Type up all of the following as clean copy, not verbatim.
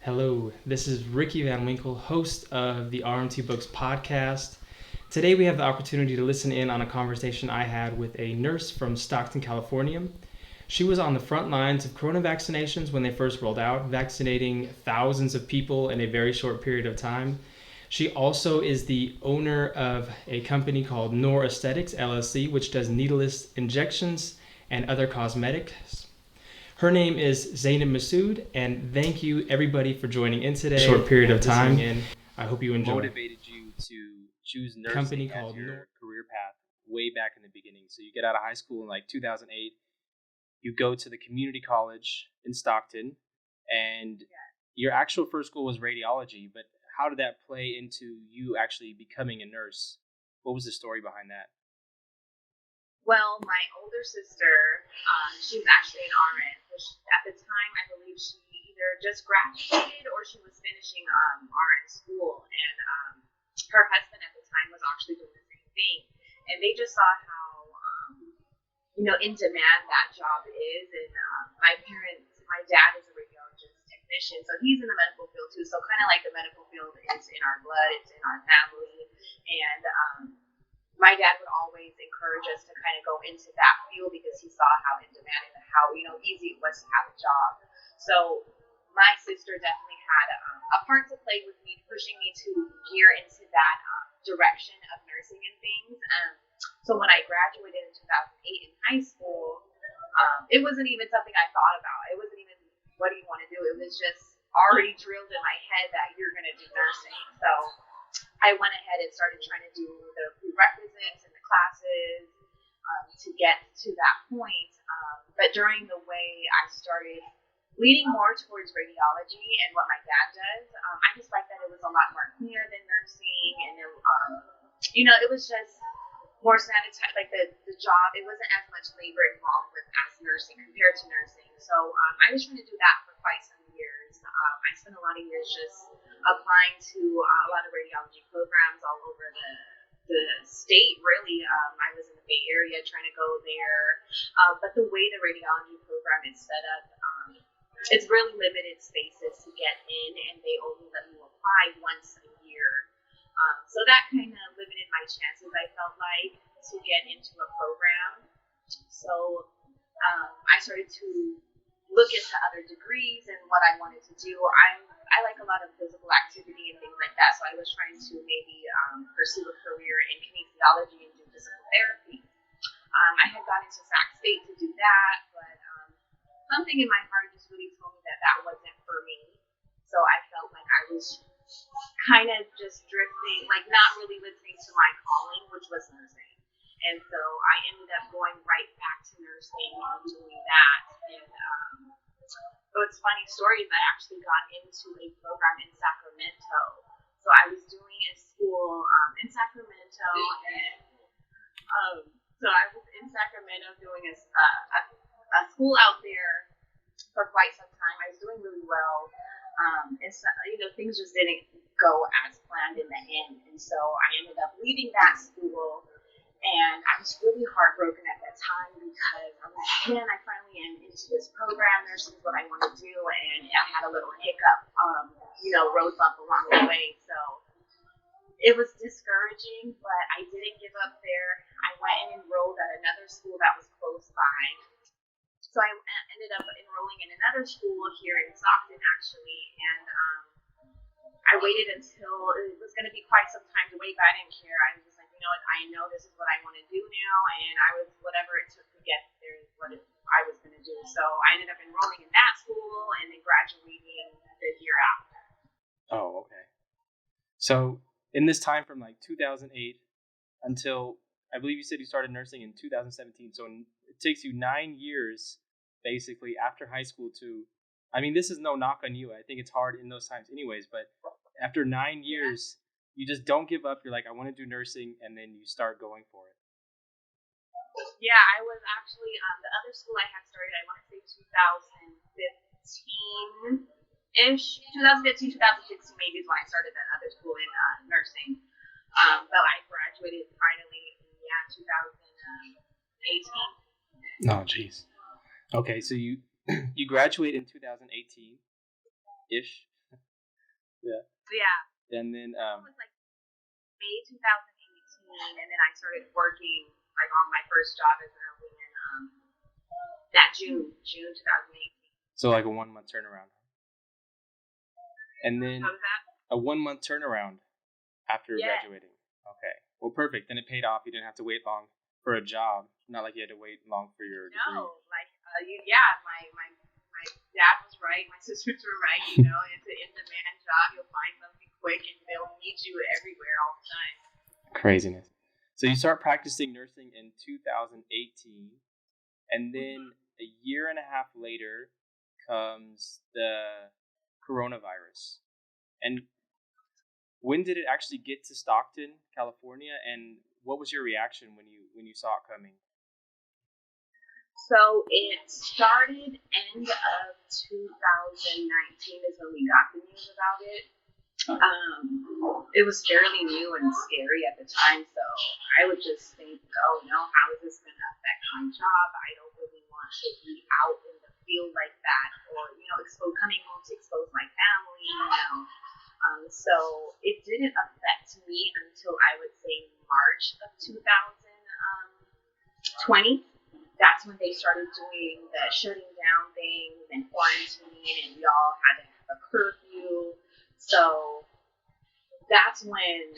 Hello, this is Ricky Van Winkle, host of the RMT Books podcast. Today we have the opportunity to listen in on a conversation I had with a nurse from Stockton, California. She was on the front lines of corona vaccinations when they first rolled out, vaccinating thousands of people in a very short period of time. She also is the owner of a company called Noor Aesthetics LLC, which does needleless injections and other cosmetics. Her name is Zainab Masood, and thank you everybody for joining in today. Short period of time. In. I hope you enjoy. Motivated you to choose nursing company as called your career path way back in the beginning. So you get out of high school in like 2008, you go to the community college in Stockton, and your actual first goal was radiology. But how did that play into you actually becoming a nurse? What was the story behind that? Well, my older sister, she was actually an RN. At the time, I believe she either just graduated or she was finishing RN school. And her husband at the time was actually doing the same thing. And they just saw how, in demand that job is. And my dad is a radiologist technician, so he's in the medical field too. So kind of like the medical field is in our blood, it's in our family. And my dad would always encourage us to kind of go into that field because he saw how in demand and how, easy it was to have a job. So my sister definitely had a part to play with me, pushing me to gear into that direction of nursing and things. So when I graduated in 2008 in high school, it wasn't even something I thought about. It wasn't even, what do you want to do? It was just already drilled in my head that you're going to do nursing. So I went ahead and started trying to do the prerequisites and the classes to get to that point. But during the way I started leaning more towards radiology and what my dad does, I just like that it was a lot more clear than nursing. And, it was just more sanitized, like the job, it wasn't as much labor involved with as nursing compared to nursing. So I was trying to do that for quite some years. I spent a lot of years just applying to a lot of radiology programs all over the state, really. I was in the Bay Area trying to go there. But the way the radiology program is set up, it's really limited spaces to get in, and they only let you apply once a year. So that kind of limited my chances, I felt like, to get into a program. So I started to look into other degrees and what I wanted to do. I like a lot of physical activity and things like that, so I was trying to maybe pursue a career in kinesiology and do physical therapy. I had gone into Sac State to do that, but something in my heart just really told me that wasn't for me. So I felt like I was kind of just drifting, like not really listening to my calling, which was nursing. And so I ended up going right back to nursing and doing that. And so it's funny story is I actually got into a program in Sacramento. So I was doing a school in Sacramento, and so I was in Sacramento doing a school out there for quite some time. I was doing really well. And so, things just didn't go as planned in the end. And so I ended up leaving that school, and I was really heartbroken at that time because I was like, man, I finally am into this program. Nursing is what I want to do. And I had a little hiccup, road bump along the way. So it was discouraging, but I didn't give up there. I went and enrolled at another school that was close by. So I ended up enrolling in another school here in Stockton, actually, and I waited until it was going to be quite some time to wait, but I didn't care. I was just like, I know this is what I want to do now, and whatever it took to get there is what I was going to do. So I ended up enrolling in that school and then graduating the year after. Oh, okay. So in this time from like 2008 until, I believe you said you started nursing in 2017, so it takes you 9 years basically after high school to, this is no knock on you. I think it's hard in those times anyways, but after 9 years, you just don't give up. You're like, I want to do nursing, and then you start going for it. Yeah, I was actually, the other school I had started, I want to say 2015-ish, 2015, 2016 maybe is when I started that other school in nursing. But I graduated finally in 2018. Oh, jeez. Okay, so you graduate in 2018-ish. Yeah. Yeah. And then It was like May 2018, and then I started working like on my first job as an LVN that June 2018. so like a 1 month turnaround. And then How was that? a 1 month turnaround after Yeah. graduating. Okay. Well, perfect. Then it paid off. You didn't have to wait long for a job. Not like you had to wait long for your degree. No, like my dad was right, my sisters were right. You know, it's an in-demand job. You'll find something quick, and they'll need you everywhere all the time. Craziness. So you start practicing nursing in 2018, and then a year and a half later comes the coronavirus. And when did it actually get to Stockton, California, and what was your reaction when you saw it coming? So it started end of 2019 is when we got the news about it. It was fairly new and scary at the time, so I would just think, oh no, how is this going to affect my job? I don't really want to be out in the field like that, or coming home to expose my family. So it didn't affect me until I would say March of 2020. That's when they started doing the shutting down things and quarantine, and we all had to have a curfew. So that's when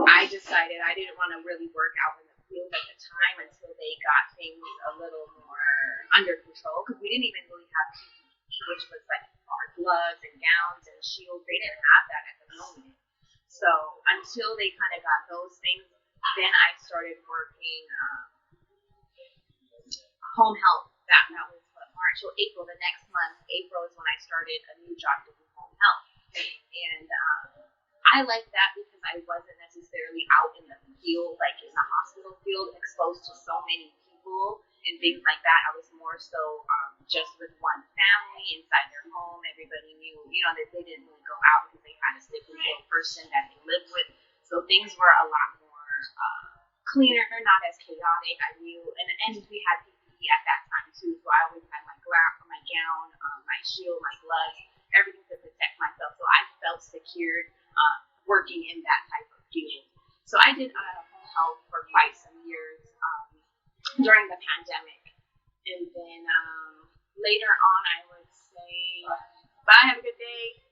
I decided I didn't want to really work out in the field at the time until they got things a little more under control, because we didn't even really have PPE, which was like our gloves and gowns and shields. They didn't have that at the moment. So until they kind of got those things, then I started working home health. That was what, March or April. The next month, April, is when I started a new job doing home health, and I liked that because I wasn't necessarily out in the field, like in the hospital field, exposed to so many people and things like that. I was more so just with one family inside their home. Everybody knew, that they didn't really go out because they had a sick and ill person that they lived with. So things were a lot more cleaner, not as chaotic. I knew, and we had PPE at that time too. So I always had my gown, my shield, my gloves, everything to protect myself. So I felt secured working in that type of field. So I did home health for quite some years during the pandemic. And then later on, I would say, bye, have a good day.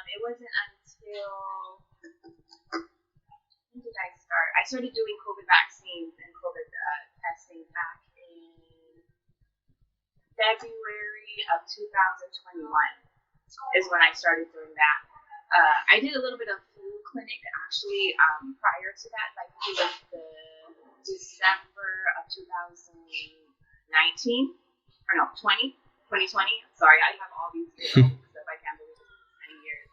It wasn't until, when did I start? I started doing COVID vaccines and COVID testing back in February of 2021 is when I started doing that. I did a little bit of flu clinic actually prior to that, like it was the December of 2019, or no, 2020. Sorry, I have all these years stuff. I can't believe it's many years.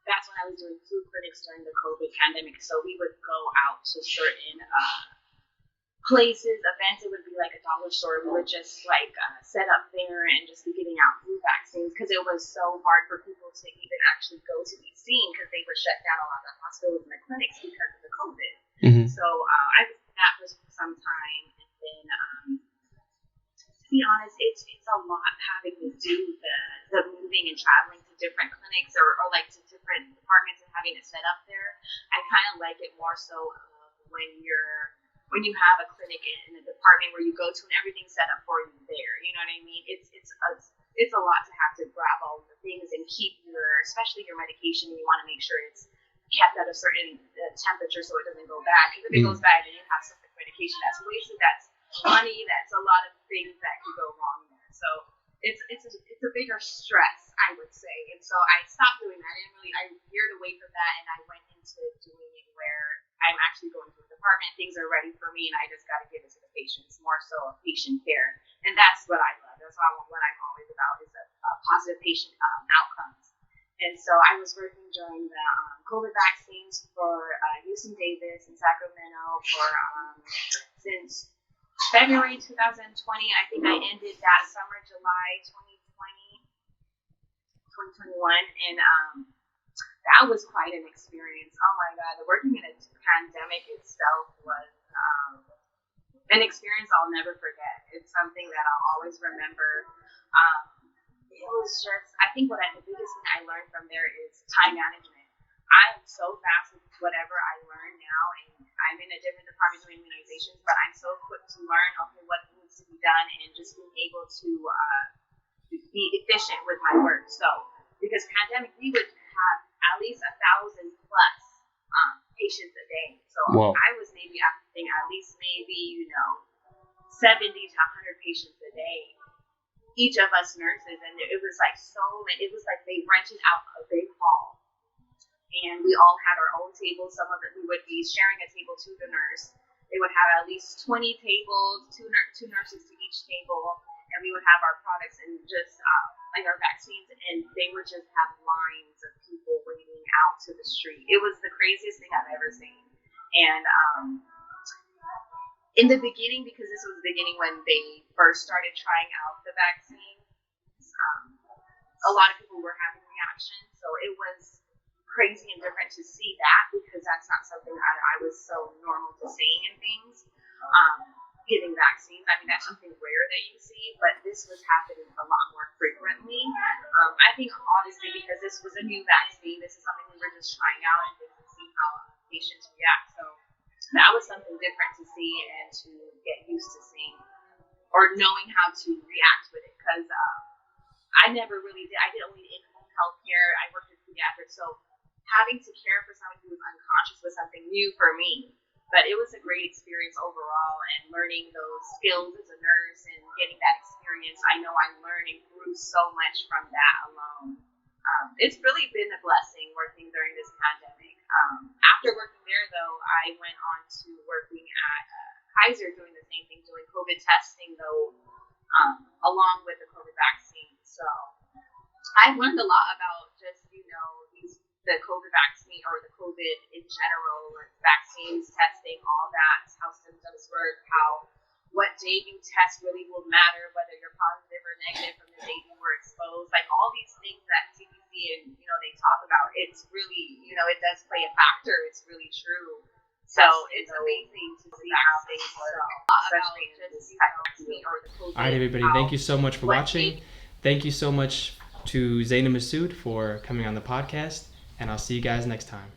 That's when I was doing flu clinics during the COVID pandemic. So we would go out to certain places, events. It would be like a dollar store. We would just like set up there and just be giving out flu vaccines, because it was so hard for people to even actually go to be seen, because they were shut down a lot of the hospitals and the clinics because of the COVID. Mm-hmm. So that was for some time, and then to be honest, it's a lot having to do the moving and traveling to different clinics or like to different departments and having it set up there. I kind of like it more so when you have a clinic in a department where you go to and everything's set up for you there. You know what I mean? It's a lot to have to grab all of the things and keep especially your medication. You want to make sure it's kept at a certain temperature so it doesn't go bad. Because if it goes bad, then you have some medication that's wasted. That's money. That's a lot of things that could go wrong there. So it's a bigger stress, I would say. And so I stopped doing that. I veered away from that, and I went into doing it where I'm actually going to the department. Things are ready for me, and I just got to give it to the patients. More so a patient care, and that's what I love. That's what I'm always about, is a positive patient outcomes. And so I was working during the COVID vaccines for UC Davis in Sacramento since February 2020. I think I ended that summer, July 2021, and that was quite an experience. Oh my God, working in a pandemic itself was an experience I'll never forget. It's something that I'll always remember. it was just, I think the biggest thing I learned from there is time management. I am so fast with whatever I learn now, and I'm in a different department doing immunizations, but I'm so quick to learn, okay, what needs to be done, and just being able to be efficient with my work. So, because pandemic, we would have at least 1,000 plus patients a day. So Whoa. I was maybe having at least 70 to 100 patients a day, each of us nurses, and it was like it was like they rented out a big hall, and we all had our own tables. Some of it we would be sharing a table to the nurse. They would have at least 20 tables, two nurses to each table, and we would have our products and just like our vaccines, and they would just have lines of people waiting out to the street. It was the craziest thing I've ever seen. And in the beginning, because this was the beginning when they first started trying out the vaccine, a lot of people were having reactions. So it was crazy and different to see that, because that's not something I was so normal to seeing in things. Giving vaccines, I mean, that's something rare that you see, but this was happening a lot more frequently. I think obviously because this was a new vaccine, this is something we were just trying out and to see how patients react. So that was something different to see and to get used to seeing, or knowing how to react with it, because I never really did. I did only in-home healthcare. I worked in pediatrics, so having to care for someone who was unconscious was something new for me. But it was a great experience overall, and learning those skills as a nurse and getting that experience. I know I learned and grew so much from that alone. It's really been a blessing working during this pandemic. After working there, though, I went on to working at Kaiser doing the same thing, doing COVID testing, though, along with the COVID vaccine. So I've learned a lot about just, the COVID vaccine, or the COVID in general, like vaccines, testing, all that, how symptoms work, what day you test really will matter, whether you're positive or negative from the day you were exposed, like all these things that CDC and, they talk about. It's really, it does play a factor. It's really true. So it's amazing to see how things work, especially in this type of vaccine or the COVID. All right, everybody, thank you so much for watching. Thank you so much to Zainab Masood for coming on the podcast, and I'll see you guys next time.